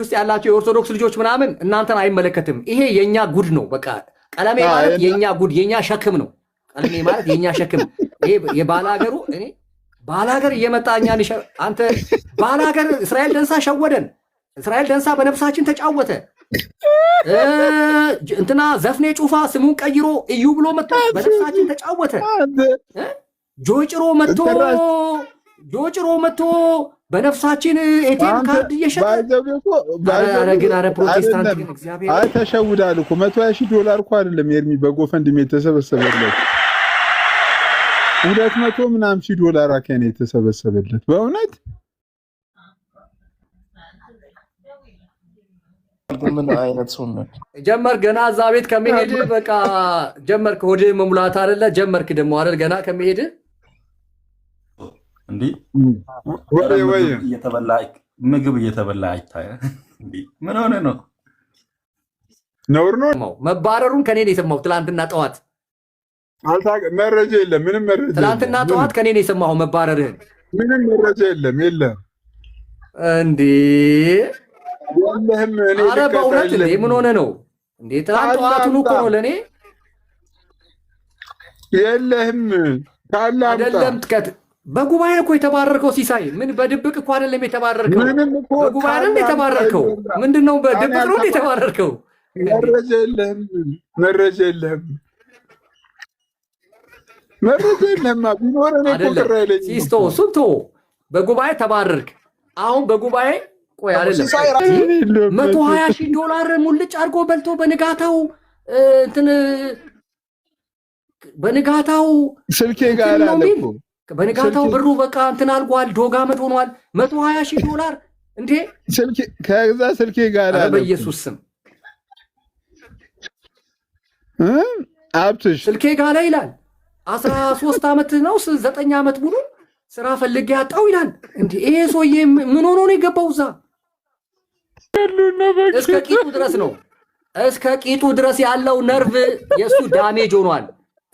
ውስጥ ያላችሁ የኦርቶዶክስ ልጆች ምናምን እናንተን አይመለከትም። ይሄ የኛ ጉድ ነው። በቃ ቀለሜ ማለት የኛ ጉድ የኛ ሸክም ነው። ቀለሜ ማለት የኛ ሸክም። ይሄ የባላገሩ እኔ ባላገር እየመጣኛን አንተ ባላገር እስራኤል ደንሳ ሸወደን። እስራኤል ደንሳ በነፍሳችን ተጫወተ። እንትና ዘፍኔ ጩፋ ስሙን ቀይሮ እዩ ብሎ መጥቶ በነፍሳችን ተጫወተ። ጆጭሮ መጥቶ በነፍሳችን ኤቲኤም ካርድ እየሸጠ ግን አረ ፕሮቴስታንት ግን እግዚአብሔር አይ ተሸውዳል እኮ $120 እኮ አይደለም ኤርሚ በጎፈንድሜ የተሰበሰበለት 200 ምናምን ሺህ ዶላር አከነ የተሰበሰበለት በእውነት ምን አይነት ሰው ነው ጀመር ገና እዛ ቤት ከመሄድ በቃ ጀመርክ ሆድ መሙላት አይደለ ጀመርክ ደግሞ አይደል ገና ከመሄድ እንዴ ወይ ምግብ እየተበላ አይታይ እንዴ ምን ሆነ ነው ነውር ነው መባረሩን ከኔ ነው የሰማው ትላንትና ጠዋት መረጃ የለም ምንም መረጃ ትላንትና ጠዋት ከኔ ነው የሰማው መባረርህን ምንም መረጃ የለም እንዴ ወለህም እኔ አረ በእውነት እንዴ ምን ሆነ ነው እንዴ ትላንት ጠዋቱን እኮ ነው ለኔ የለህም ታላምጣ አይደለም በጉባኤ እኮ የተባረርከው ሲሳይ ምን በድብቅ እኮ አይደለም የተባረርከው በጉባኤ አይደለም የተባረርከው ምንድነው በድብቅ ነው የተባረርከው መረጃ የለህም ቢኖር እኔ እኮ ቅር አይለኝም ሲስቶ ሱንቶ በጉባኤ ተባረርክ አሁን በጉባኤ ቆይ አይደለም $120,000 ሙልጭ አድርጎ በልቶ በንጋታው ስልኬ ጋር አለ እኮ በንጋታው ብሩ በቃ እንትን አልጓል ዶጋመት ሆኗል $120,000 እንዴ ስልኬ ከዛ ስልኬ ጋር አለ በኢየሱስ ስም አብትሽ ስልኬ ጋር ላይ ይላል 13 ዓመት ነው 9 ዓመት ሙሉ ስራ ፈልጌ ያጣው ይላል እንዴ ይሄ ሰውዬ ምን ሆኖ ነው የገባው እዛ እስከ ቂጡ ድረስ ነው እስከ ቂጡ ድረስ ያለው ነርቭ የሱ ዳሜጅ ሆኗል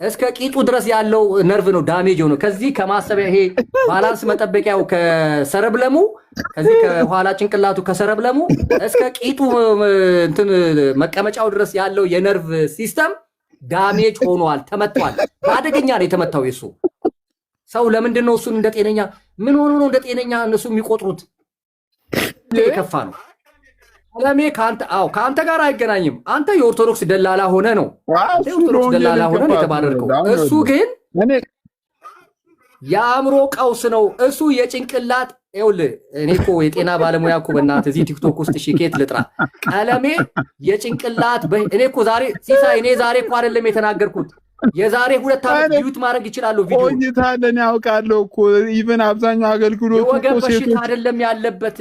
እስከ ቂጡ ድረስ ያለው ነርቭ ነው ዳሜጅ ሆኖ ከዚህ ከማሰቢያ ይሄ ባላንስ መጠበቂያው ከሰረብለሙ ከዚህ ከኋላ ጭንቅላቱ ከሰረብለሙ እስከ ቂጡ እንትን መቀመጫው ድረስ ያለው የነርቭ ሲስተም ዳሜጅ ሆኗል ተመቷል በአደገኛ ነው የተመታው የሱ ሰው ለምንድን ነው እሱን እንደ ጤነኛ ምን ሆኖ ነው እንደ ጤነኛ እነሱ የሚቆጥሩት የከፋ ነው ለኔ ካንተ ጋር አይገናኝም አንተ የኦርቶዶክስ ደላላ ሆነ ነው የኦርቶዶክስ ደላላ ሆነ ነው የተባረርከው እሱ ግን የአእምሮ ቀውስ ነው እሱ የጭንቅላት ይኸውልህ እኔ እኮ የጤና ባለሙያ እኮ በእናትህ እዚህ ቲክቶክ ውስጥ ሽኬት ልጥራ ቀለሜ የጭንቅላት እኔ እኮ ዛሬ ሲሳይ እኔ ዛሬ እኮ አይደለም የተናገርኩት የዛሬ 2 ዓመት ዲዩት ማድረግ ይችላል ቪዲዮ ቆይታለን ያውቃለሁ እኮ ኢቭን አብዛኛው አገልግሎት እኮ በሽታ አይደለም ያለበት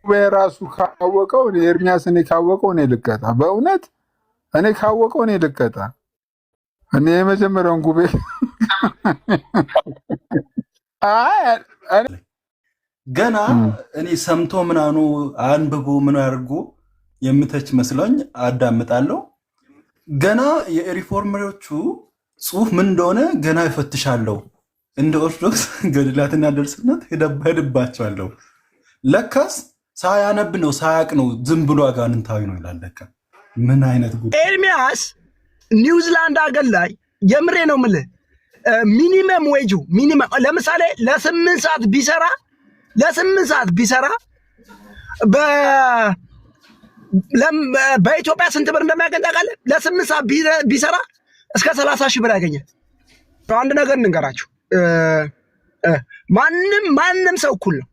በራሱ ካወቀው ኤርሚያስ እኔ ካወቀው እኔ ልቀጣ በእውነት እኔ ካወቀው እኔ ልቀጣ እኔ የመጀመሪያውን ጉቤ ገና እኔ ሰምቶ ምናኑ አንብቦ ምን አድርጎ የምተች መስሎኝ አዳምጣለሁ ገና የሪፎርመሮቹ ጽሁፍ ምን እንደሆነ ገና ይፈትሻለሁ እንደ ኦርቶዶክስ ገድላትና ድርሳናት ሄደባቸዋለሁ ለካስ ሳያነብ ነው ሳያቅ ነው ዝም ብሎ አጋንንታዊ ነው ይላል ለካ ምን አይነት ጉድ ኤርሚያስ ኒውዚላንድ አገር ላይ የምሬ ነው የምልህ ሚኒመም ዌጁ ሚኒመም ለምሳሌ ለ8 ሰዓት ቢሰራ በኢትዮጵያ ስንት ብር እንደሚያገኝ ታውቃለህ ለ8 ሰዓት ቢሰራ እስከ 30,000 ብር ያገኛል አንድ ነገር እንንገራችሁ ማንም ሰው እኩል ነው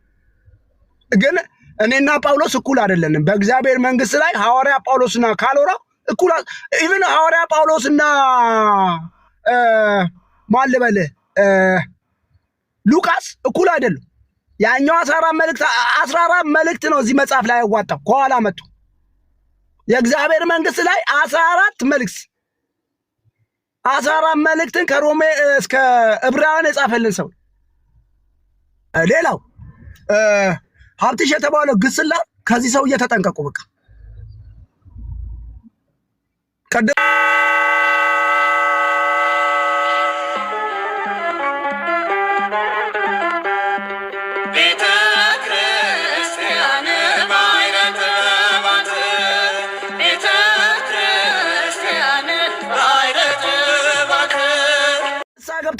ግን እኔና ጳውሎስ እኩል አይደለንም በእግዚአብሔር መንግስት ላይ ሐዋርያ ጳውሎስና ካሎራ እኩል ኢቭን ሐዋርያ ጳውሎስና ማለበለ ሉቃስ እኩል አይደሉም ያኛው 14 መልእክት ነው እዚህ መጽሐፍ ላይ ያዋጣው ከኋላ መጡ የእግዚአብሔር መንግስት ላይ 14 መልእክትን ከሮሜ እስከ ዕብራውያን የጻፈልን ሰው ሌላው ሀብትሽ የተባለው ግስላ ከዚህ ሰው እየተጠንቀቁ በቃ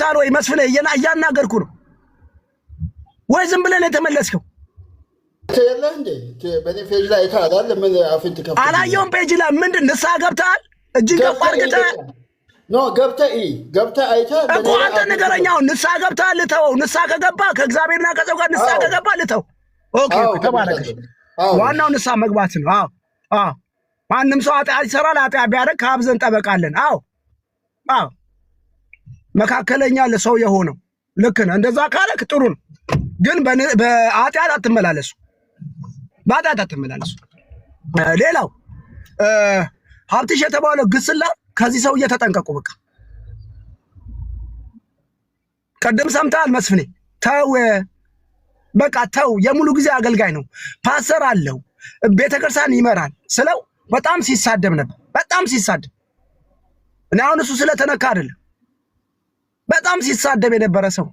ገብታል ወይ መስፍኔ? እያናገርኩ ነው ወይ ዝም ብለህ ነው የተመለስከው? ተየለ እንዴ በኔ ፔጅ ላይ ታዳለ ምን አፍንት ከፍ አላየሁም። ፔጅ ላይ ምንድን ንስሐ ገብተሃል? እጅግ ከፍ አድርገህ ኖ ገብተህ አይተህ እኮ አንተ ንገረኛው። ንስሐ ገብተሃል? ልተው። ንስሐ ከገባ ከእግዚአብሔርና ከሰው ጋር ንስሐ ከገባ ልተው። ኦኬ ተባረክ። ዋናው ንስሐ መግባት ነው። አዎ ማንም ሰው ኃጢአት ይሰራል። ኃጢአት ቢያደርግ ከአብ ዘንድ ጠበቃ አለን። አዎ መካከለኛ ለሰው የሆነው ልክ ነህ። እንደዛ ካለክ ጥሩ ነው። ግን በኃጢአት አትመላለሱ፣ በኃጢአት አትመላለሱ። ሌላው ሀብትሽ የተባለው ግስላ ከዚህ ሰው እየተጠንቀቁ በቃ ቀደም ሰምተሃል መስፍኔ? ተው በቃ ተው። የሙሉ ጊዜ አገልጋይ ነው፣ ፓስተር አለው፣ ቤተክርስቲያን ይመራል ስለው በጣም ሲሳደብ ነበር። በጣም ሲሳደብ እኔ አሁን እሱ ስለተነካ አይደለም፣ በጣም ሲሳደብ የነበረ ሰው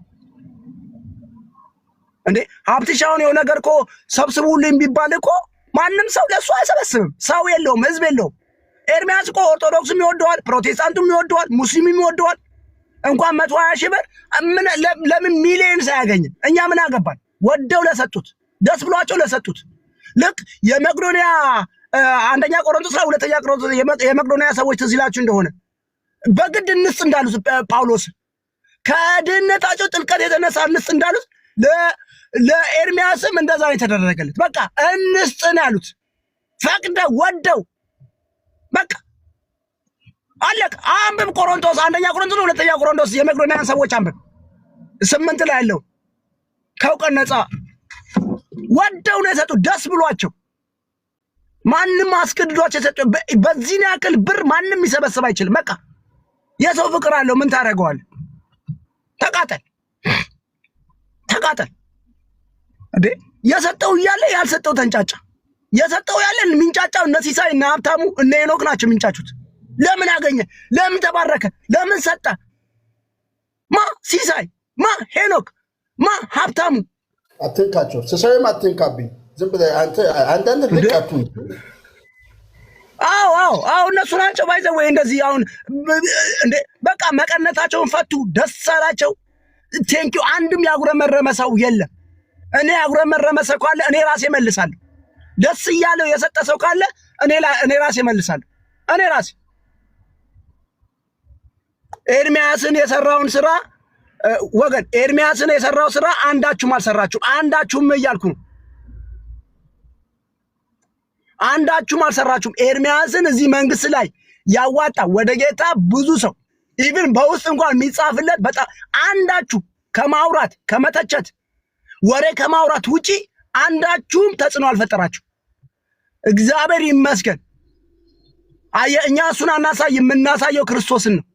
እንዴ። ሀብትሻውን የሆነ ነገር እኮ ሰብስቡልኝ ቢባል እኮ ማንም ሰው ለሱ አይሰበስብም። ሰው የለውም፣ ህዝብ የለውም። ኤርሚያስ እኮ ኦርቶዶክስም ይወደዋል፣ ፕሮቴስታንቱም ይወደዋል፣ ሙስሊምም ይወደዋል። እንኳን 120 ሺህ ብር ለምን ሚሊዮን ሳያገኝም እኛ ምን አገባን? ወደው ለሰጡት፣ ደስ ብሏቸው ለሰጡት። ልክ የመቄዶንያ አንደኛ ቆሮንቶስ ላይ ሁለተኛ ቆሮንቶስ የመቄዶንያ ሰዎች ትዝ ይላችሁ እንደሆነ በግድ እንስጥ እንዳሉት ጳውሎስ ከድህነታቸው ጥልቀት የተነሳ እንስጥ እንዳሉት ለኤርሚያስም እንደዛ ነው የተደረገለት። በቃ እንስጥ ነው ያሉት፣ ፈቅደው ወደው በቃ አለቅ። አንብብ ቆሮንቶስ አንደኛ ቆሮንቶስ ሁለተኛ ቆሮንቶስ የመቄዶንያን ሰዎች አንብብ 8 ላይ ያለው ከእውቀት ነፃ ወደው ነው የሰጡት፣ ደስ ብሏቸው። ማንም አስገድዷቸው የሰጡት። በዚህ ያክል ብር ማንም ይሰበስብ አይችልም። በቃ የሰው ፍቅር አለው። ምን ታደርገዋለህ? ተቃጠል እንዴ! የሰጠው እያለ ያልሰጠው ተንጫጫ። የሰጠው ያለ ሚንጫጫው እነ ሲሳይ እና ሀብታሙ እነ ሄኖክ ናቸው ሚንጫጩት። ለምን አገኘ? ለምን ተባረከ? ለምን ሰጠ? ማ ሲሳይ፣ ማ ሄኖክ፣ ማ ሀብታሙ። አትንካቸው። ሲሳይም አትንካብኝ። ዝም ብለህ አንተ ልቀቱ። አዎ እነሱ ናቸው ባይዘው ወይ እንደዚህ አሁን እንዴ በቃ መቀነታቸውን ፈቱ፣ ደስ አላቸው። ቴንኪው። አንድም ያጉረመረመ ሰው የለም። እኔ ያጉረመረመ ሰው ካለ እኔ ራሴ መልሳለሁ። ደስ እያለው የሰጠ ሰው ካለ እኔ ራሴ መልሳለሁ። እኔ ራሴ ኤርሚያስን የሰራውን ስራ ወገን ኤርሚያስን የሰራው ስራ አንዳችሁም አልሰራችሁም። አንዳችሁም እያልኩ ነው። አንዳችሁም አልሰራችሁም። ኤርሚያስን እዚህ መንግስት ላይ ያዋጣ ወደ ጌታ ብዙ ሰው ኢቭን በውስጥ እንኳን የሚጻፍለት በጣም አንዳችሁ ከማውራት ከመተቸት ወሬ ከማውራት ውጪ አንዳችሁም ተጽዕኖ አልፈጠራችሁ። እግዚአብሔር ይመስገን። እኛ እሱን አናሳይ፣ የምናሳየው ክርስቶስን ነው።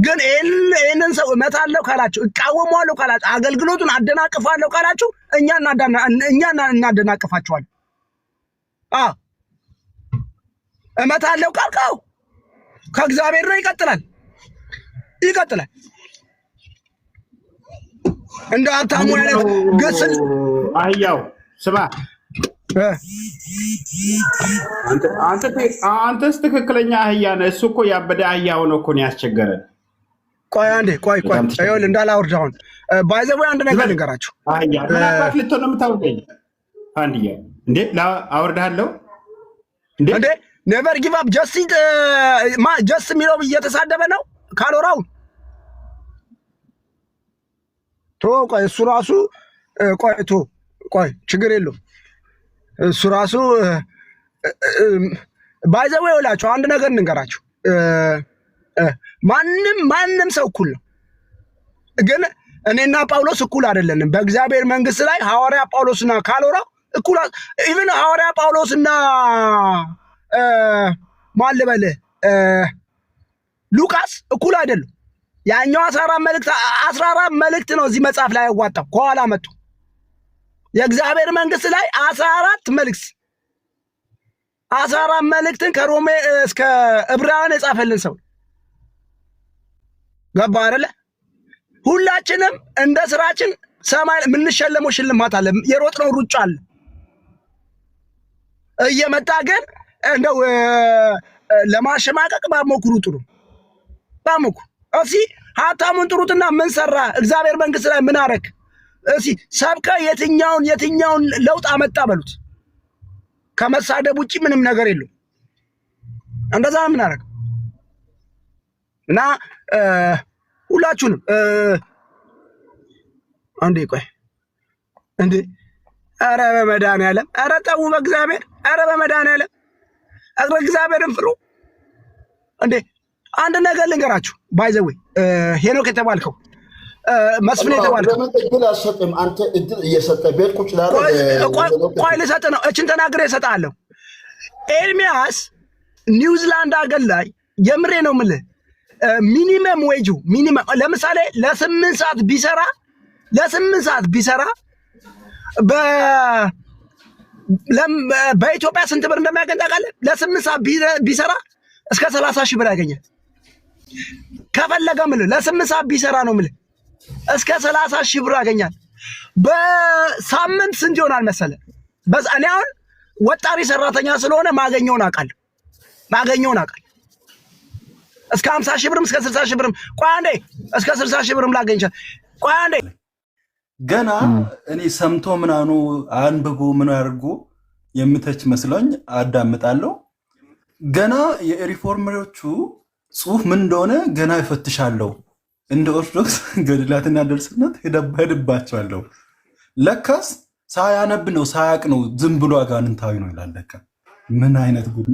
ግን ይህንን ሰው እመታለሁ ካላችሁ፣ እቃወማለሁ ካላችሁ፣ አገልግሎቱን አደናቅፋለሁ ካላችሁ እኛ እናደናቅፋችኋለን። እመታለሁ ካልካው ከእግዚአብሔር ነው፣ ይቀጥላል። እንደ ሀብታሙ አይነት ግስል አህያው ስማ፣ አንተስ ትክክለኛ አህያ ነህ። እሱ እኮ ያበደ አህያ ሆኖ እኮ ነው ያስቸገረን። ቆይ አንዴ ቆይ ይኸውልህ እንዳላወርድ አሁን ባይዘው አንድ ነገር ልንገራችሁ። አህያ ምናልባት ልትሆን ነው የምታውቀኝ። አንድያ እንዴ አወርድሃለሁ እንዴ ኔቨር ጊቭ አፕ ጀስት የሚለው እየተሳደበ ነው ካሎራው ቆይ እሱ ራሱ ቆይ ችግር የለውም። እሱ ራሱ ባይዘው ይውላችሁ አንድ ነገር እንገራችሁ። ማንም ሰው እኩል ነው። ግን እኔና ጳውሎስ እኩል አይደለንም። በእግዚአብሔር መንግስት ላይ ሐዋርያ ጳውሎስና ካሎራው እኩል ኢቭን ሐዋርያ ጳውሎስና ማን ልበልህ ሉቃስ እኩል አይደሉም። ያኛው 14 መልእክት ነው እዚህ መጽሐፍ ላይ ያዋጣው ከኋላ መጡ። የእግዚአብሔር መንግስት ላይ 14 መልእክትን ከሮሜ እስከ ዕብራውያን የጻፈልን ሰው ገባ አይደለ? ሁላችንም እንደ ስራችን ሰማይ የምንሸለመው ሽልማት አለ፣ የሮጥነው ሩጫ አለ። እየመጣ ግን እንደው ለማሸማቀቅ ባሞክሩ ጥሩ ባሞክሩ። እሺ ሀብታሙን ጥሩትና ምን ሰራ? እግዚአብሔር መንግስት ላይ ምን አረክ? እሺ ሰብከ የትኛውን ለውጥ አመጣ በሉት። ከመሳደብ ውጪ ምንም ነገር የለው። እንደዛ ምን አረክ? እና ሁላችሁንም አንዴ ቆይ እንዴ! ኧረ በመድኃኒዓለም ኧረ ተው በእግዚአብሔር ኧረ በመድኃኒዓለም ኧረ እግዚአብሔርን ፍሩ እንዴ! አንድ ነገር ልንገራችሁ። ባይዘዌ ሄኖክ የተባልከው መስፍን የተባልከው እድል አልሰጥም። አንተ እድል እየሰጠ ቤት ቁጭ ላለ ቆይ ልሰጥህ ነው። እችን ተናግሬ እሰጥሃለሁ። ኤርሚያስ ኒውዚላንድ አገር ላይ የምሬ ነው የምልህ ሚኒመም ዌጁ ለምሳሌ ለ8 ሰዓት ቢሰራ በኢትዮጵያ ስንት ብር እንደሚያገኝ ታውቃለህ? ለ8 ሰዓት ቢሰራ እስከ 30 ሺህ ብር ያገኛል። ከፈለገ ምልህ ለ8 ሰዓት ቢሰራ ነው ምልህ እስከ 30 ሺህ ብር ያገኛል። በሳምንት ስንት ይሆናል መሰለህ? እኔ አሁን ወጣሪ ሰራተኛ ስለሆነ ማገኘውን አውቃለሁ። እስከ 50 ሺህ ብርም እስከ 60 ሺህ ብርም ቆይ አንዴ እስከ 60 ሺህ ብርም ላገኝ ይችላል። ቆይ አንዴ ገና እኔ ሰምቶ ምናኑ አንብቦ ምን አድርጎ የምተች መስሎኝ አዳምጣለሁ። ገና የሪፎርመሮቹ ጽሁፍ ምን እንደሆነ ገና ይፈትሻለሁ። እንደ ኦርቶዶክስ ገድላትና ድርሳናት ሄድባቸዋለሁ። ለካስ ሳያነብ ነው ሳያቅ ነው ዝም ብሎ አጋንንታዊ ነው ይላል። ለካ ምን አይነት ጉድ!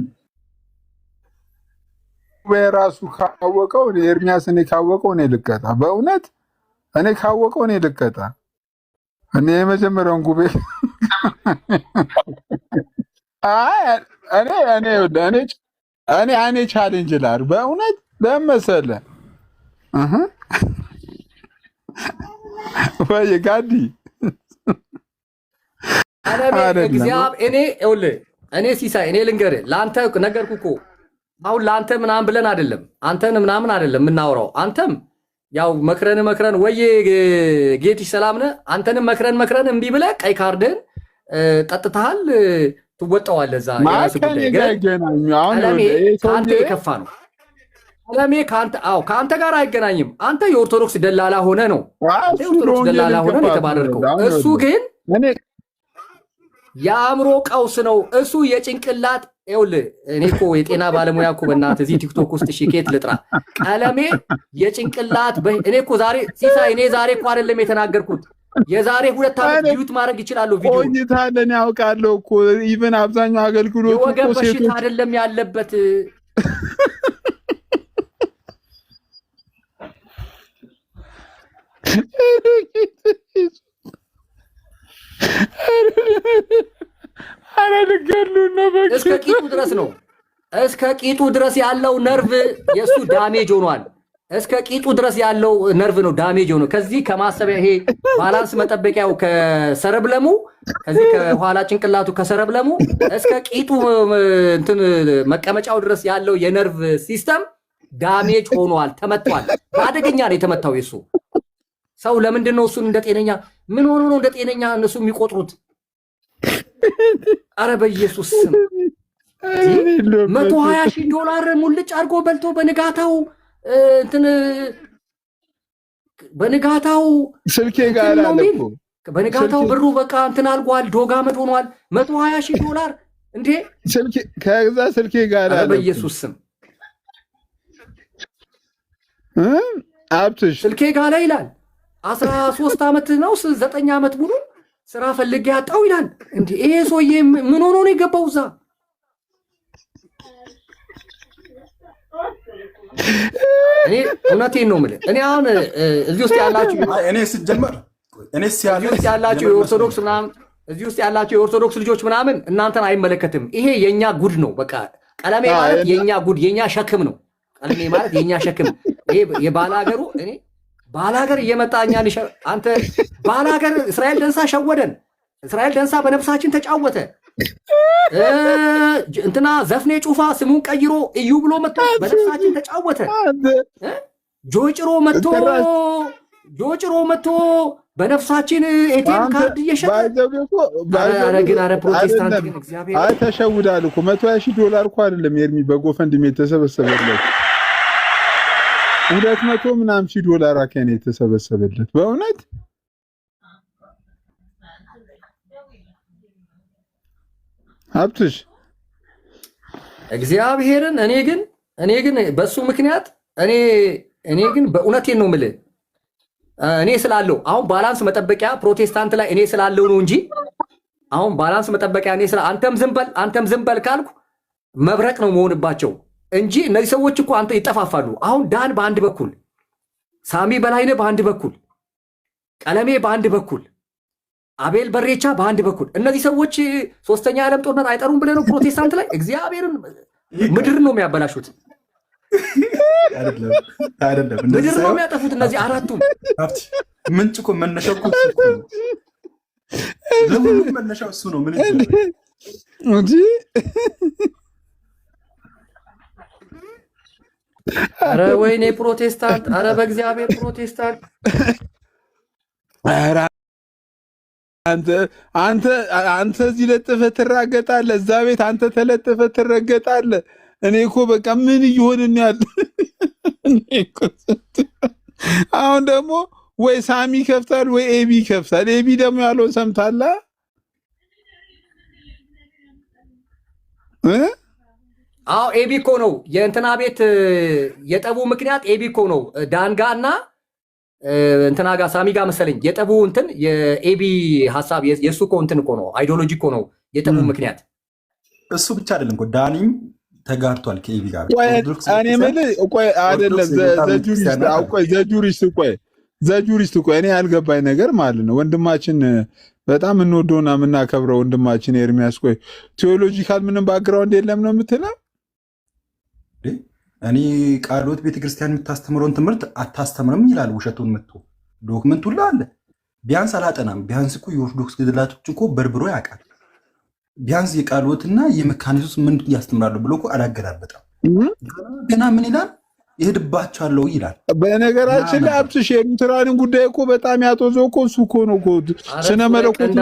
በራሱ ካወቀው ኤርሚያስ እኔ ካወቀው እኔ ልቀጣ። በእውነት እኔ ካወቀው እኔ ልቀጣ። እኔ የመጀመሪያውን ጉቤ እኔ ቻሌንጅ ላር በእውነት ለመሰለ ወይ ጋዲ እኔ ሲሳይ እኔ ልንገርህ ለአንተ ነገርኩህ እኮ አሁን ለአንተ ምናምን ብለን አይደለም አንተን ምናምን አይደለም የምናወራው። አንተም ያው መክረን ወይ ጌትሽ ሰላም ነህ። አንተንም መክረን እምቢ ብለህ ቀይ ካርድህን ጠጥተሃል፣ ትወጣዋለህ። እዛ የራስህ ጉዳይ ከአንተ የከፋ ነው። ቀለሜ ከአንተ ጋር አይገናኝም። አንተ የኦርቶዶክስ ደላላ ሆነ ነው የተባረርከው። እሱ ግን የአእምሮ ቀውስ ነው። እሱ የጭንቅላት ይኸውልህ፣ እኔ እኮ የጤና ባለሙያ እኮ በእናትህ እዚህ ቲክቶክ ውስጥ ሺኬት ልጥራ። ቀለሜ የጭንቅላት እኔ እኮ ዛሬ ሲሳይ እኔ ዛሬ እኮ አይደለም የተናገርኩት የዛሬ 2 ዓመት ዲዩት ማድረግ ይችላሉ። ቪዲዮ ቆይታለን ያውቃለሁ እኮ ኢቭን አብዛኛው አገልግሎት እኮ የወገብ በሽታ አይደለም ያለበት እስከ ቂጡ ድረስ ነው። እስከ ቂጡ ድረስ ያለው ነርቭ የሱ ዳሜጅ ሆኗል። እስከ ቂጡ ድረስ ያለው ነርቭ ነው ዳሜጅ ሆኖ ከዚህ ከማሰቢያ ይሄ ባላንስ መጠበቂያው ከሰረብለሙ ከዚህ ከኋላ ጭንቅላቱ ከሰረብለሙ እስከ ቂጡ እንትን መቀመጫው ድረስ ያለው የነርቭ ሲስተም ዳሜጅ ሆኗል፣ ተመቷል። በአደገኛ ነው የተመታው የሱ ሰው። ለምንድን ነው እሱን እንደ ጤነኛ ምን ሆኖ ነው እንደ ጤነኛ እነሱ የሚቆጥሩት? አረ በኢየሱስ ስም $120,000 ሙልጭ አድርጎ በልቶ በንጋታው ስልኬ ጋር አለኩ በንጋታው ብሩ በቃ እንትን አልጓል፣ ዶጋመድ ሆኗል። $120,000 እንዴ! ከዛ ስልኬ ጋር አለኩ በኢየሱስ ስም አብትሽ ስልኬ ጋር ላይ ይላል 13 ዓመት ነው 9 ዓመት ሙሉ ስራ ፈልጌ ያጣው ይላል። እንዴ ይሄ ሰውዬ ምን ሆኖ ነው የገባው እዛ? እኔ እውነቴን ነው የምልህ። እኔ አሁን እዚህ ውስጥ ያላችሁ የኦርቶዶክስ ምናምን እዚህ ውስጥ ያላችሁ የኦርቶዶክስ ልጆች ምናምን እናንተን አይመለከትም። ይሄ የኛ ጉድ ነው። በቃ ቀለሜ ማለት የኛ ጉድ የኛ ሸክም ነው። ቀለሜ ማለት የኛ ሸክም። ይሄ የባላገሩ እኔ ባላገር እየመጣኛን አንተ ባላገር እስራኤል ደንሳ ሸወደን። እስራኤል ደንሳ በነፍሳችን ተጫወተ። እንትና ዘፍኔ ጩፋ ስሙን ቀይሮ እዩ ብሎ መጥቶ በነፍሳችን ተጫወተ። ጆጭሮ መጥቶ በነፍሳችን ኤቲኤም ካርድ እየሸጠ ግን አረ ፕሮቴስታንት ግን እግዚአብሔር ተሸውዳል እኮ $120,000 እኮ አይደለም ኤርሚ በጎፈንድሜ የተሰበሰበለት 200 ምናምን ሺህ ዶላር አከኔ የተሰበሰበለት በእውነት ሀብትሽ እግዚአብሔርን እኔ ግን በሱ ምክንያት እኔ ግን በእውነቴን ነው የምልህ እኔ ስላለው አሁን ባላንስ መጠበቂያ ፕሮቴስታንት ላይ እኔ ስላለው ነው እንጂ አሁን ባላንስ መጠበቂያ እኔ ስላ አንተም ዝም በል ካልኩ መብረቅ ነው መሆንባቸው እንጂ እነዚህ ሰዎች እኮ አንተ ይጠፋፋሉ። አሁን ዳን በአንድ በኩል፣ ሳሚ በላይነህ በአንድ በኩል፣ ቀለሜ በአንድ በኩል፣ አቤል በሬቻ በአንድ በኩል እነዚህ ሰዎች ሶስተኛ ዓለም ጦርነት አይጠሩም ብለህ ነው ፕሮቴስታንት ላይ እግዚአብሔርን ምድር ነው የሚያበላሹት። አይደለም ምድር ነው የሚያጠፉት እነዚህ አራቱም። ምንጭ እኮ መነሻው እኮ ለሁሉም መነሻው እሱ ነው። ምን እንጂ ኧረ ወይኔ ፕሮቴስታንት! ኧረ በእግዚአብሔር ፕሮቴስታንት! ኧረ አንተ እዚህ ለጥፈህ ትራገጣለህ፣ እዛ ቤት አንተ ተለጥፈህ ትረገጣለህ። እኔ እኮ በቃ ምን እየሆንን ያለ አሁን ደግሞ ወይ ሳሚ ይከፍታል ወይ ኤቢ ይከፍታል። ኤቢ ደግሞ ያለውን ሰምታለህ? አዎ ኤቢ እኮ ነው የእንትና ቤት የጠቡ ምክንያት ኤቢ እኮ ነው። ዳንጋ እና እንትና ጋር ሳሚ ጋር መሰለኝ የጠቡ እንትን የኤቢ ሀሳብ የእሱ እኮ እንትን እኮ ነው አይዲዮሎጂ እኮ ነው የጠቡ ምክንያት። እሱ ብቻ አይደለም እኮ ዳኒም ተጋርቷል ከኤቢ ጋር። እኔ የምልህ ቆይ አይደለም ዘጁሪስት ቆይ እኔ ያልገባኝ ነገር ማለት ነው ወንድማችን በጣም እንወደውና የምናከብረው ወንድማችን ኤርሚያስ ቆይ ቴዎሎጂካል ምንም ባክግራውንድ የለም ነው የምትለው? እኔ ቃልዎት ቤተክርስቲያን የምታስተምረውን ትምህርት አታስተምርም ይላል። ውሸቱን መጥቶ ዶክመንቱ ሁሉ አለ። ቢያንስ አላጠናም። ቢያንስ እኮ የኦርቶዶክስ ገድላቶች እኮ በርብሮ ያውቃል። ቢያንስ የቃልዎትና የመካኒሱስ ምን ያስተምራሉ ብሎ እኮ አላገላበጠም። ገና ምን ይላል? ይሄድባቸዋለሁ ይላል። በነገራችን ላይ አብትሽ የሉትራንን ጉዳይ እኮ በጣም ያጦዘው እኮ እሱ እኮ ነው እኮ ስነ መለኮቱን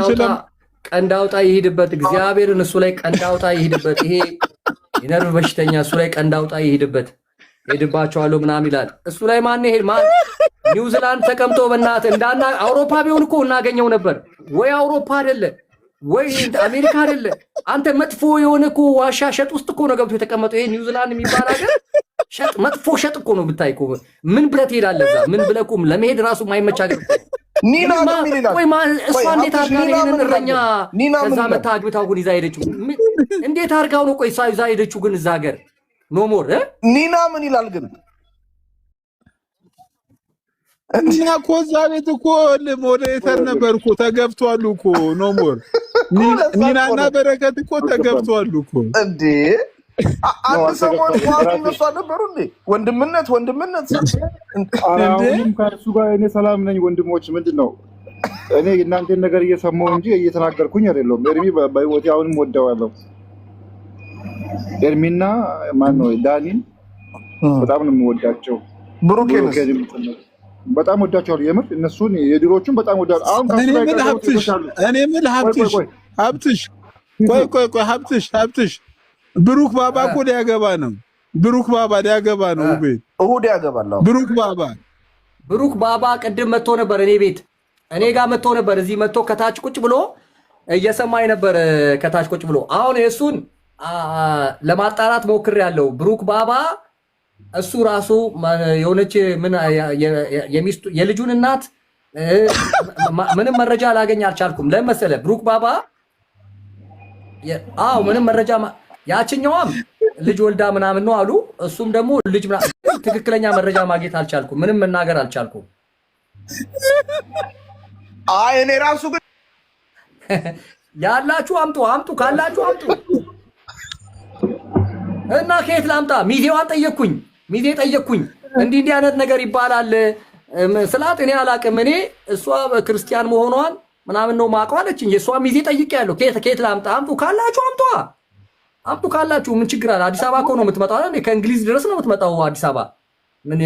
ቀንድ አውጣ ይሄድበት። እግዚአብሔርን እሱ ላይ ቀንድ አውጣ ይሄድበት። ይሄ የነርቭ በሽተኛ እሱ ላይ ቀንድ አውጣ ይሄድበት። ሄድባቸዋለሁ ምናምን ይላል። እሱ ላይ ማን ሄድ ማን ኒውዚላንድ ተቀምጦ በእናትህ እንዳና አውሮፓ ቢሆን እኮ እናገኘው ነበር። ወይ አውሮፓ አይደለ ወይ አሜሪካ አይደለ። አንተ መጥፎ የሆነ እኮ ዋሻ ሸጥ ውስጥ እኮ ነው ገብቶ የተቀመጠው። ይሄ ኒውዚላንድ የሚባል ሀገር ሸጥ መጥፎ ሸጥ እኮ ነው ብታይ እኮ ምን ብለህ ትሄዳለህ እዛ? ምን ብለህ እኮ ለመሄድ ራሱ የማይመች ሀገር እኮ ኒና ምን ይላል? ወይ እሷ እንዴት አድርጋ ነው ይሄንን እረኛ ከዛ መታ አግብታው ግን ይዛ ሄደችው? እንዴት አድርጋው ነው ቆይ ይዛ ሄደችው ግን እዛ ሀገር ኖ ሞር ኒና ምን ይላል ግን? እና እኮ እዛ ቤት እኮ ሞዴሬተር ነበር እኮ ተገብቷል እኮ ኖ ሞር ኒናና በረከት እኮ ተገብቷል እኮ እንዴ! አንድ ሰሞን ቋሚ እነሱ አልነበሩ እንዴ? ወንድምነት አሁንም ከእሱ ጋር እኔ ሰላም ነኝ ወንድሞች። ምንድን ነው እኔ እናንተን ነገር እየሰማሁ እንጂ እየተናገርኩኝ አይደለም። ኤርሚ በህይወቴ አሁንም ወደዋለሁ። ኤርሚና ማነው ዳኒን በጣም ነው የምወዳቸው። ብሩኬንስ በጣም ወዳቸዋለሁ። የምር እነሱን የድሮቹን በጣም ወዳለሁ። አሁን እኔ የምልህ ሀብትሽ ቆይ ሀብትሽ ብሩክ ባባ እኮ ሊያገባ ነው። ብሩክ ባባ ሊያገባ ነው። እሑድ ያገባል። ብሩክ ባባ ቅድም መጥቶ ነበር እኔ ቤት እኔ ጋር መጥቶ ነበር። እዚህ መጥቶ ከታች ቁጭ ብሎ እየሰማኝ ነበር። ከታች ቁጭ ብሎ አሁን እሱን ለማጣራት ሞክሬያለሁ። ብሩክ ባባ እሱ ራሱ የሆነች ምን የሚስቱ የልጁን እናት ምንም መረጃ ላገኝ አልቻልኩም። ለምን መሰለህ? ብሩክ ባባ ምንም መረጃ ያችኛዋም ልጅ ወልዳ ምናምን ነው አሉ። እሱም ደግሞ ልጅ ትክክለኛ መረጃ ማግኘት አልቻልኩም። ምንም መናገር አልቻልኩም። እኔ ራሱ ግን ያላችሁ አምጡ ካላችሁ አምጡ እና ከየት ላምጣ? ሚዜዋን ጠየቅኩኝ። ሚዜ ጠየቅኩኝ። እንዲህ አይነት ነገር ይባላል ስላት እኔ አላቅም። እኔ እሷ ክርስቲያን መሆኗን ምናምን ነው ማውቀው አለችኝ። የእሷ ሚዜ ጠይቄያለሁ። ከየት ላምጣ? አምጡ ካላችሁ አምጡ ካላችሁ ምን ችግር አለ? አዲስ አበባ እኮ ነው የምትመጣው አይደል? ከእንግሊዝ ድረስ ነው የምትመጣው አዲስ አበባ። ምን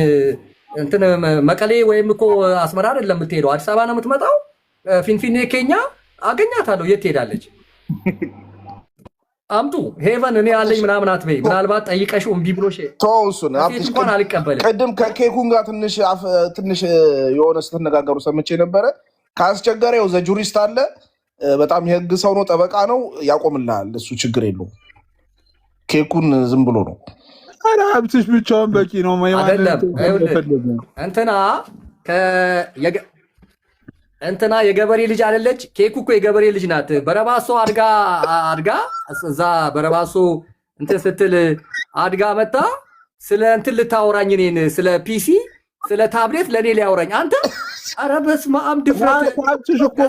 እንትን መቀሌ ወይም እኮ አስመራ አይደለም የምትሄደው፣ አዲስ አበባ ነው የምትመጣው። ፊንፊኔ ኬኛ አገኛታለሁ። የት ትሄዳለች? አምጡ ሄቨን እኔ አለኝ ምናምን አትበይ። ምናልባት ጠይቀሽው እምቢ ብሎሽ ተውሱን እንኳን አልቀበልም። ቅድም ከኬኩን ጋር ትንሽ የሆነ ስትነጋገሩ ሰምቼ ነበረ። ካስቸገረ ያው ዘጁሪስት አለ፣ በጣም የህግ ሰው ነው፣ ጠበቃ ነው፣ ያቆምልሃል። እሱ ችግር የለውም። ኬኩን ዝም ብሎ ነው። ኧረ ሀብትሽ ብቻውን በቂ ነው። አይደለም እንትና የገበሬ ልጅ አይደለች። ኬኩ እኮ የገበሬ ልጅ ናት። በረባሶ አድጋ እዛ በረባሶ እንትን ስትል አድጋ መጣ። ስለ እንትን ልታወራኝ እኔን ስለ ፒሲ ስለ ታብሌት ለእኔ ሊያወራኝ አንተ። ኧረ በስመ አብ ድፍረት!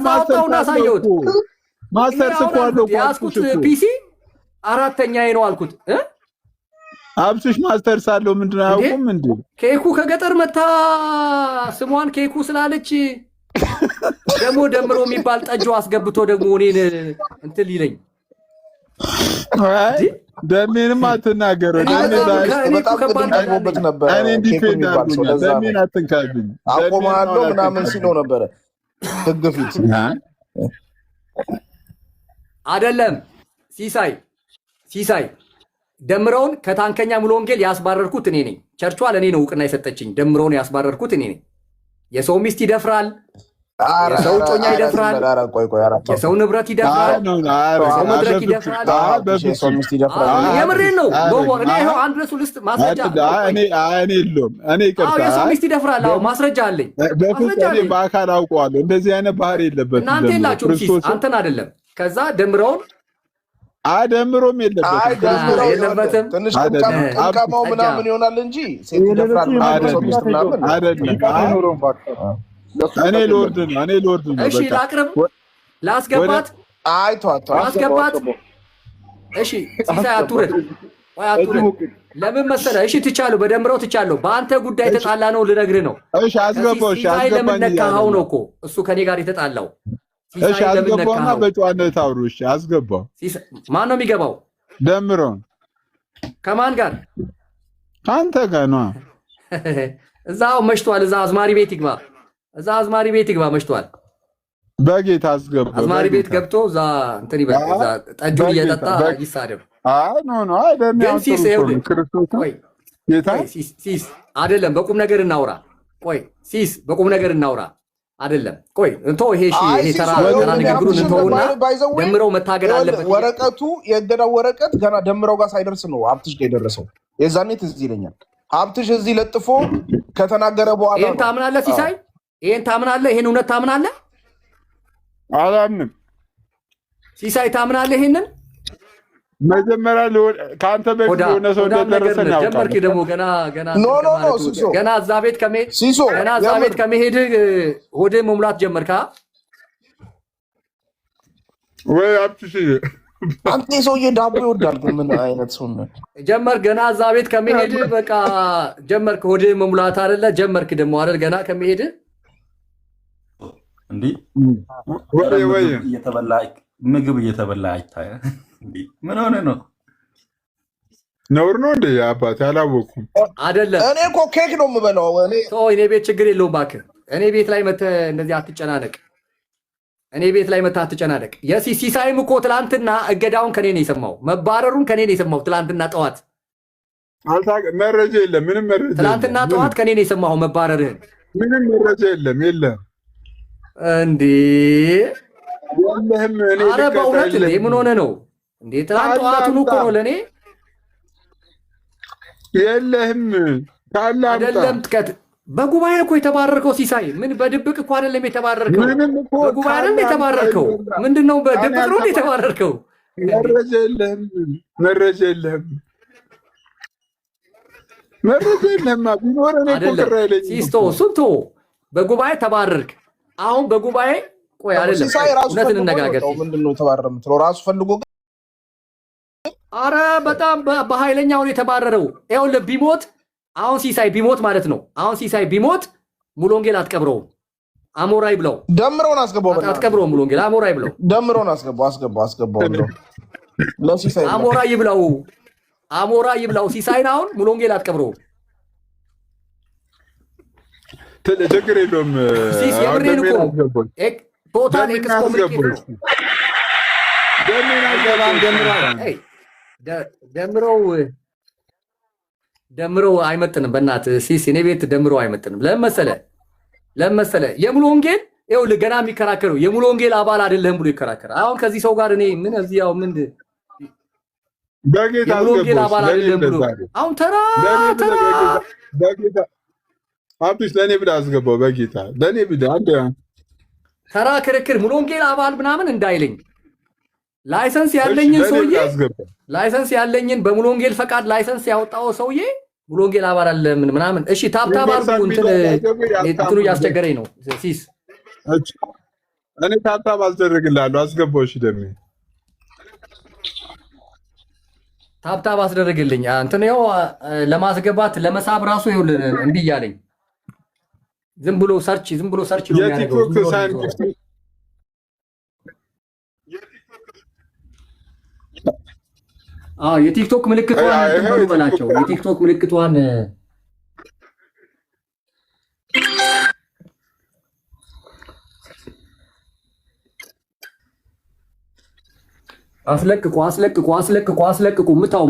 ማውጣውን አሳየሁት። ማስተርስ እኮ አለው ያዝኩት ፒሲ አራተኛዬ ነው አልኩት። ሀብትሽ ማስተርስ አለው ምንድን ነው አያውቁም እንዴ? ኬኩ ከገጠር መታ ስሟን ኬኩ ስላለች ደግሞ ደምሮ የሚባል ጠጆ አስገብቶ ደግሞ እኔን እንትን ይለኝ። ደሜንም አትናገረው። እኔ እንዲፌድ አድርጎኛል። ደሜን አትንካብኝ አቆማለሁ ምናምን ሲለው ነበረ። ህግ ፊት አይደለም ሲሳይ ደምረውን ከታንከኛ ሙሉ ወንጌል ያስባረርኩት እኔ ነኝ። ቸርቿ ለእኔ ነው እውቅና የሰጠችኝ። ደምረውን ያስባረርኩት እኔ ነኝ። የሰው ሚስት ይደፍራል፣ የሰው ጮኛ ይደፍራል፣ የሰው ንብረት ይደፍራል፣ የሰው መድረክ ይደፍራል። የምሬን ነው። እኔ ይኸው አንድ ረሱ ልስጥ ማስረጃ። እኔ የለውም እኔ ይቅርታ፣ የሰው ሚስት ይደፍራል። አዎ ማስረጃ አለኝ። በአካል አውቀዋለሁ። እንደዚህ አይነት ባህሪ የለበትም። እናንተ የላችሁም። አንተን አይደለም። ከዛ ደምረውን ደምሮም የለበትም። ትንሽ ቀምቃማው ምናምን ይሆናል እንጂ ሴት ይደፍራል እኔ ልወርድ ነው። እሺ ላቅርብ፣ ላስገባት፣ ማስገባት። እሺ ሲሳይ አትውረድ፣ ወይ አትውረድ። ለምን መሰለህ? እሺ ትቻለሁ፣ በደምረው ትቻለሁ። በአንተ ጉዳይ ተጣላ ነው ልነግርህ ነው። እሺ አስገባው። እሺ ሲሳይ ለምን ነካኸው ነው እኮ እሱ ከኔ ጋር የተጣላው። እሺ አስገባውና በጨዋነት አውሩ። እሺ አስገባው። ማን ነው የሚገባው? ደምረውን ከማን ጋር? ከአንተ ጋር ነው። እዛው መሽቷል። እዛ አዝማሪ ቤት ይግባ። መሽቷል። በጌታ አስገባ። አዝማሪ ቤት ገብቶ እዛ እንትን ይበል። እዛ ጠጁን እየጠጣ ይሳደብ። ግን ሲስ አይደለም፣ በቁም ነገር እናውራ። ቆይ ሲስ በቁም ነገር እናውራ። አይደለም ቆይ እንቶ ይሄ ተራ ንግግሩን እንተውና ደምረው መታገል አለበት። ወረቀቱ የእገዳው ወረቀት ገና ደምረው ጋር ሳይደርስ ነው ሀብትሽ ጋር የደረሰው። የዛኔ ትዝ ይለኛል። ሀብትሽ እዚህ ለጥፎ ከተናገረ በኋላ ይሄን ታምናለህ ሲሳይ? ይሄን ታምናለህ? ይሄን እውነት ታምናለህ? አላምንም። ሲሳይ ታምናለህ? ይሄንን መጀመሪያ ከአንተ በፊት የሆነ ሰው እንደደረሰ ነው። ጀመርክ ደግሞ ገና እዛ ቤት ከመሄድ ሆድህ መሙላት ጀመርካ ወይ? አብትሽ አንተ ሰውዬ ዳቦ ይወዳል። ግን ምን አይነት ሰው ነው? ጀመርክ ገና እዛ ቤት ከመሄድ በቃ ጀመርክ ሆድህ መሙላት አይደለ? ጀመርክ ደግሞ አይደል? ገና ከመሄድ እንዲህ ምግብ እየተበላ አይታየ። ምን ሆነ ነው? ነውር ነው እንዴ? አባቴ አላወኩም። አይደለም እኔ እኮ ኬክ ነው የምበላው። እኔ ቤት ችግር የለውም እባክህ። እኔ ቤት ላይ መተህ እንደዚህ አትጨናነቅ። የሲሳይም እኮ ትላንትና እገዳውን ከኔ ነው የሰማው፣ መባረሩን ከኔ ነው የሰማው። ትላንትና ጠዋት መረጃ የለም፣ ምንም መረጃ የለም። ትላንትና ጠዋት ከኔ ነው የሰማው መባረርህን። ምንም መረጃ የለም እንዴ? የለህም? ኧረ በእውነት እንዴ? ምን ሆነ ነው እንዴ? ትላንት ጠዋቱን እኮ ነው ለእኔ የለህም። አይደለም በጉባኤ እኮ የተባረርከው ሲሳይ። ምን በድብቅ እኮ አይደለም የተባረርከው፣ በጉባኤ አይደለም የተባረርከው። ምንድነው በድብቅ ነው የተባረርከው? መረጃ የለህም። ቢኖረን እኮ ቅር አይለኝም። ሲስቶ ሱቶ በጉባኤ ተባረርክ። አሁን በጉባኤ ቆይ አይደለም፣ እውነት እንነጋገር። ምንድነው ተባረረ የምትለው? ራሱ ፈልጎ። አረ በጣም በኃይለኛው ነው የተባረረው። ይኸውልህ ቢሞት አሁን ሲሳይ ቢሞት ማለት ነው። አሁን ሲሳይ ቢሞት ሙሉ ወንጌል አትቀብረውም። አሞራ ይብላው። ደምረውን አስገባው። አትቀብረውም። ሙሉ ወንጌል አሞራ ይብላው። ደምረውን አስገባው። ለሲሳይ አሞራ ይብላው። ሲሳይን አሁን ሙሉ ወንጌል አትቀብረውም። ችግር የለውም። የምሬን እኮ ቶታል ኤክስኮሚኒኬት ነው። ደምረው ደምረው አይመጥንም። በእናትህ ሲስ እኔ ቤት ደምረው አይመጥንም። ለምን መሰለህ የሙሉ ወንጌል ይኸውልህ ገና የሚከራከረው የሙሉ ወንጌል አባል አይደለህም ብሎ ይከራከራል። አሁን ከዚህ ሰው ጋር እኔ ምን እዚህ ያው ምን በጌታ የሙሉ ወንጌል አባል አይደለህም ብሎ አሁን ተራ በጌታ አብዱስ ለኔ ብለህ አስገባው። በጌታ ለኔ ብለህ አንተ ተራ ክርክር ሙሉ ወንጌል አባል ምናምን እንዳይለኝ ላይሰንስ ያለኝን ሰውዬ ላይሰንስ ያለኝን በሙሉ ወንጌል ፈቃድ ላይሰንስ ያወጣው ሰውዬ ሙሉ ወንጌል አባል አለ ምናምን። እሺ ታብታብ አድርጉ። እንትኑ እያስቸገረኝ ነው ሲስ እኔ ታብታብ አስደርግልሃለሁ። አስገባው። እሺ ደሜ ታብታብ አስደርግልኝ። እንትን ያው ለማስገባት ለመሳብ ራሱ ይሁን እምቢ እያለኝ ዝም ብሎ ሰርች ነው የሚያደርገው። የቲክቶክ ምልክቷን ተቀበሉ በላቸው። የቲክቶክ ምልክቷን አስለቅቁ። ምታው።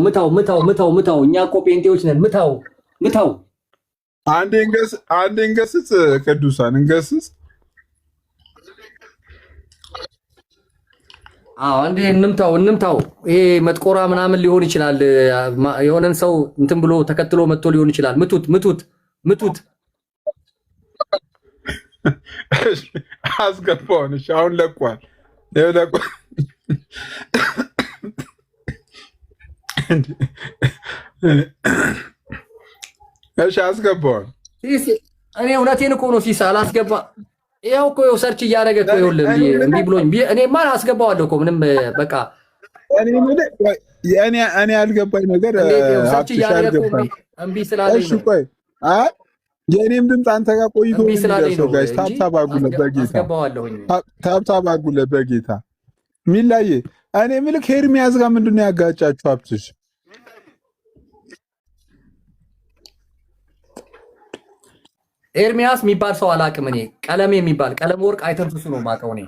እኛ እኮ ጴንጤዎች ነን። ምታው። አንዴ እንገስጽ፣ ቅዱሳን እንገስጽ። አንዴ እንምታው። ይሄ መጥቆራ ምናምን ሊሆን ይችላል። የሆነን ሰው እንትን ብሎ ተከትሎ መጥቶ ሊሆን ይችላል። ምቱት። አስገባውን። እሺ አሁን ለቋል። እሺ አስገባውን። እኔ እውነቴን እኮ ነው ሲሳ አላስገባ። ያው እኮ ሰርች እያደረገ እኮ ይኸውልህ እምቢ ብሎኝ እኔማ አስገባዋለሁ እኮ ምንም በቃ እኔ ያልገባኝ ነገር ሰርች እያደረገ እምቢ ስላለኝ ነው። ቆይ የእኔም ድምፅ አንተ ጋር ቆይቶ ነው። ጋይስ ታብታብ አድርጉለት በጌታ ሚላዬ። እኔ ምልክ ኤርሚያስ ጋር ምንድን ነው ያጋጫችሁ? ሀብትሽ ኤርሚያስ የሚባል ሰው አላውቅም እኔ። ቀለም ወርቅ አይተንፍሱ ነው የማውቀው እኔ።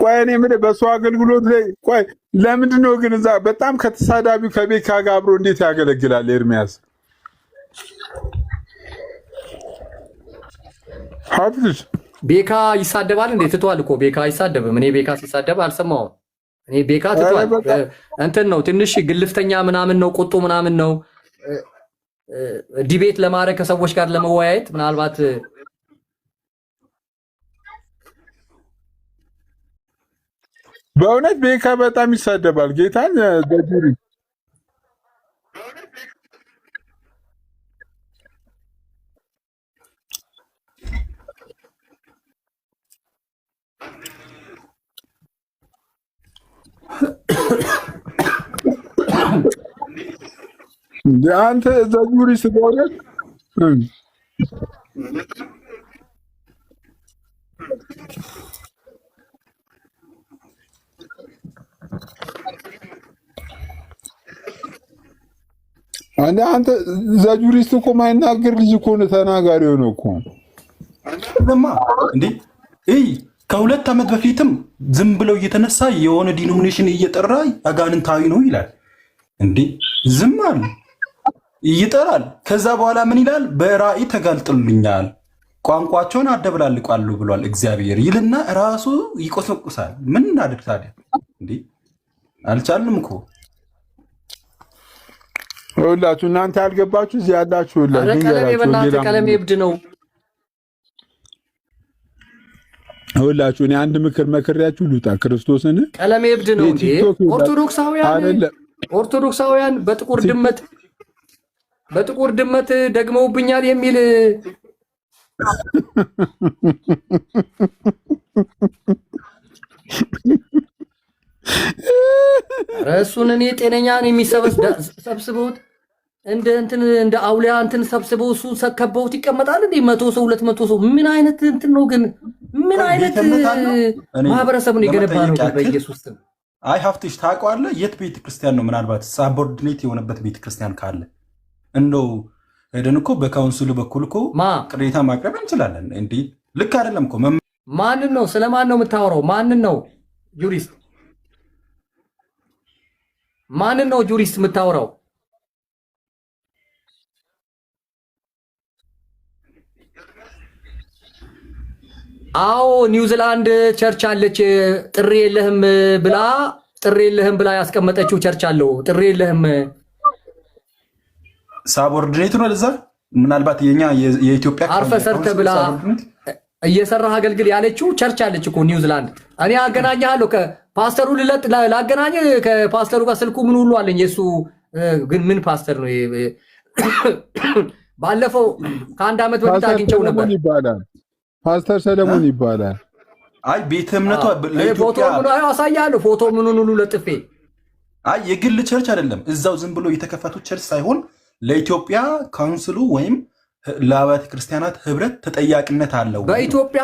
ቆይ እኔ የምልህ በእሱ አገልግሎት ላይ ቆይ ለምንድን ነው ግን እዛ በጣም ከተሳዳቢው ከቤካ ጋር አብሮ እንዴት ያገለግላል ኤርሚያስ? ሀብትሽ ቤካ ይሳደባል እንዴ? ትቷል እኮ ቤካ አይሳደብም። እኔ ቤካ ሲሳደብ አልሰማሁም። እኔ ቤካ ትቷል። እንትን ነው ትንሽ ግልፍተኛ ምናምን ነው፣ ቁጡ ምናምን ነው። ዲቤት ለማድረግ ከሰዎች ጋር ለመወያየት ምናልባት በእውነት ቤካ በጣም ይሳደባል ጌታን በጁሪ አንተ ዘጁሪ ስለሆነ አንተ ዘጁሪስት እኮ ማይናገር ልጅ እኮ ነው፣ ተናጋሪ ሆነ እኮ እንዴ። ከ2 ዓመት በፊትም ዝም ብለው እየተነሳ የሆነ ዲኖሚኔሽን እየጠራ አጋንንታዊ ነው ይላል። እንዴ ዝም አለ ይጠራል። ከዛ በኋላ ምን ይላል? በራእይ ተጋልጥልኛል፣ ቋንቋቸውን አደብላልቋሉ ብሏል እግዚአብሔር ይልና ራሱ ይቆሰቁሳል። ምን እናድርግ ታዲያ? እንዴ አልቻልንም እኮ ሁላችሁ እናንተ ያልገባችሁ እዚህ ያላችሁ ሁላችሁ ቀለሜ እብድ ነው። ሁላችሁ እኔ አንድ ምክር መክሬያችሁ ልውጣ። ክርስቶስን ቀለሜ እብድ ነው እንዴ? ኦርቶዶክሳውያን በጥቁር ድመት ደግመውብኛል የሚል እሱን እኔ ጤነኛን የሚሰበስበውት እንደ አውሊያ እንትን ሰብስበው እሱን ከበውት ይቀመጣል እንዴ? 100 ሰው 200 ሰው ምን አይነት እንትን ነው ግን? ምን አይነት ማህበረሰብ ነው የገነባ ነው? በኢየሱስ ስም አይ ሀብትሽ ታውቀዋለህ? የት ቤተክርስቲያን ነው ምናልባት ሳቦርዲኔት የሆነበት ቤተክርስቲያን ካለ እንደው ሄደን እኮ በካውንስሉ በኩል እኮ ቅሬታ ማቅረብ እንችላለን። እንዲህ ልክ አይደለም እኮ። ማንን ነው ስለማን ነው የምታወራው? ማንን ነው ጁሪስት? ማንን ነው ጁሪስት የምታወራው? አዎ ኒውዚላንድ ቸርች አለች። ጥሪ የለህም ብላ ያስቀመጠችው ቸርች አለው። ጥሪ የለህም ሳቦርዲኔት ነው ለዛ ምናልባት የኛ የኢትዮጵያ አርፈ ሰርተ ብላ እየሰራህ አገልግል ያለችው ቸርች አለች እኮ ኒውዚላንድ። እኔ አገናኛለሁ ከፓስተሩ ላገናኝ ከፓስተሩ ጋር ስልኩ ምን ሁሉ አለኝ። የሱ ግን ምን ፓስተር ነው? ባለፈው ከአንድ ዓመት በፊት አግኝቼው ነበር። ፓስተር ሰለሞን ይባላል። አይ ቤተ እምነቷ ፎቶ ምን አሳያለሁ። ፎቶ ምኑን ሁሉ ለጥፌ አይ የግል ቸርች አይደለም። እዛው ዝም ብሎ የተከፈቱ ቸርች ሳይሆን ለኢትዮጵያ ካውንስሉ ወይም ለአብያተ ክርስቲያናት ህብረት ተጠያቂነት አለው። በኢትዮጵያ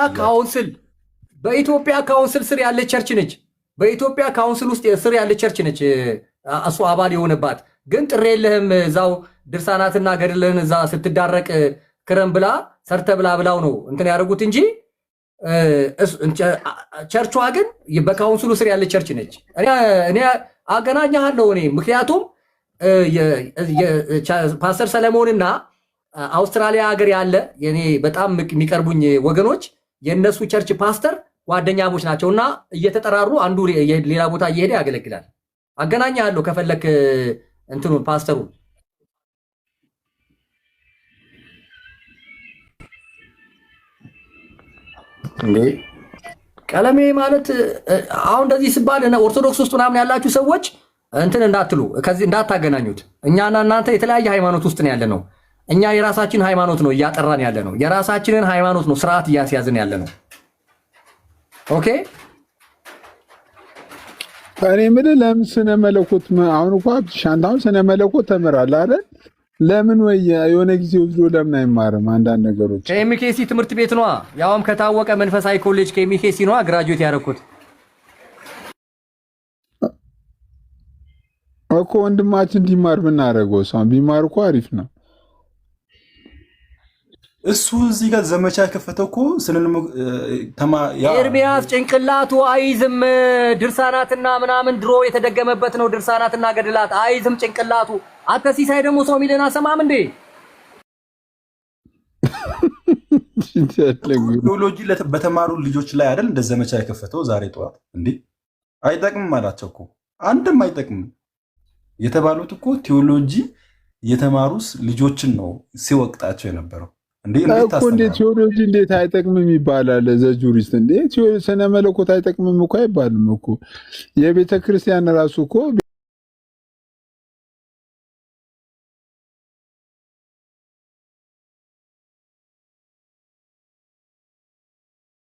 ካውንስል ስር ያለ ቸርች ነች። በኢትዮጵያ ካውንስል ውስጥ ስር ያለ ቸርች ነች። እሱ አባል የሆነባት ግን ጥሪ የለህም እዛው ድርሳናትና ገድልህን እዛ ስትዳረቅ ክረም ብላ ሰርተ ብላው ነው እንትን ያደርጉት እንጂ ቸርቿ ግን በካውንስሉ ስር ያለ ቸርች ነች። እኔ አገናኛለሁ። እኔ ምክንያቱም ፓስተር ሰለሞንና አውስትራሊያ ሀገር ያለ የኔ በጣም የሚቀርቡኝ ወገኖች የነሱ ቸርች ፓስተር ጓደኛሞች ናቸውና እየተጠራሩ አንዱ ሌላ ቦታ እየሄደ ያገለግላል። አገናኛለሁ ከፈለክ እንትኑን ፓስተሩን እንዴ ቀለሜ ማለት አሁን እንደዚህ ሲባል ኦርቶዶክስ ውስጥ ምናምን ያላችሁ ሰዎች እንትን እንዳትሉ ከዚህ እንዳታገናኙት። እኛና እናንተ የተለያየ ሃይማኖት ውስጥ ነው ያለነው። እኛ የራሳችን ሃይማኖት ነው እያጠራን ያለነው። የራሳችንን ሃይማኖት ነው ስርዓት እያስያዝን ያለነው። ኦኬ እኔ ምን ለምን ስነ መለኮት አሁን እንኳን ሻንታውን ስነ መለኮት ተመራለህ አይደል? ለምን ወይ የሆነ ጊዜ ወስዶ ለምን አይማርም? አንዳንድ ነገሮች ከኤምኬሲ ትምህርት ቤት ነዋ፣ ያውም ከታወቀ መንፈሳዊ ኮሌጅ ከኤምኬሲ ነዋ ግራጁዌት ያደረኩት እኮ። ወንድማችን እንዲማር ብናደርገው ሰው ቢማር እኮ አሪፍ ነው። እሱ እዚህ ጋር ዘመቻ የከፈተው እኮ ኤርሚያስ ጭንቅላቱ አይዝም። ድርሳናትና ምናምን ድሮ የተደገመበት ነው። ድርሳናትና ገድላት አይዝም ጭንቅላቱ። አንተ ሲሳይ ደግሞ ሰው ሚልን አሰማም እንዴ? ቴዎሎጂ በተማሩ ልጆች ላይ አይደል እንደ ዘመቻ የከፈተው ዛሬ ጠዋት እንዴ? አይጠቅምም አላቸው እኮ። አንድም አይጠቅምም የተባሉት እኮ ቴዎሎጂ የተማሩስ ልጆችን ነው ሲወቅጣቸው የነበረው። እንዴት ቴዎሎጂ እንዴት አይጠቅምም ይባላል? ዘጁሪስት እንዴ ስነ መለኮት አይጠቅምም እኮ አይባልም እኮ። የቤተ ክርስቲያን ራሱ እኮ